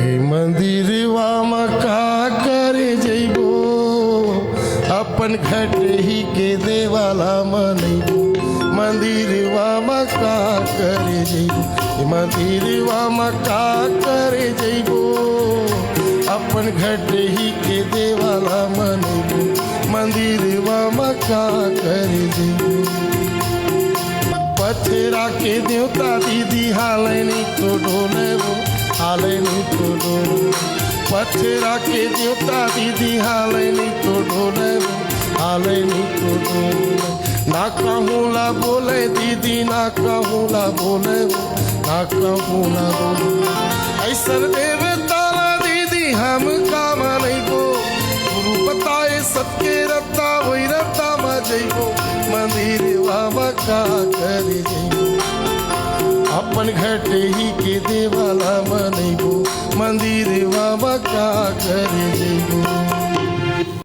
मंदिरवा में का करे जइबो अपन घट ही के देवाला मनइबो मंदिरवा में का करे जइबो मंदिरवा में का करे जइबो अपन घट ही के देवाला मनइबो मंदिरवा में का करे जइबो पथरा के देवता दीदी हालनी तो डोलेरो हालनी तो डोलो पथरा के देवता दीदी हालनी तो डोलेरो हालनी तो डोलो ना कहूँला बोले दीदी ना कहूँला बोले ना कहूँला बोले ऐसर देवताला दीदी हम का मनइबो गुरु बताए सबके रत्ता वही रत्ता में जइबो मंदिरवा में का करे जइबो अपन घट ही के देवाला मनइबो मंदिरवा में का करे जइबो।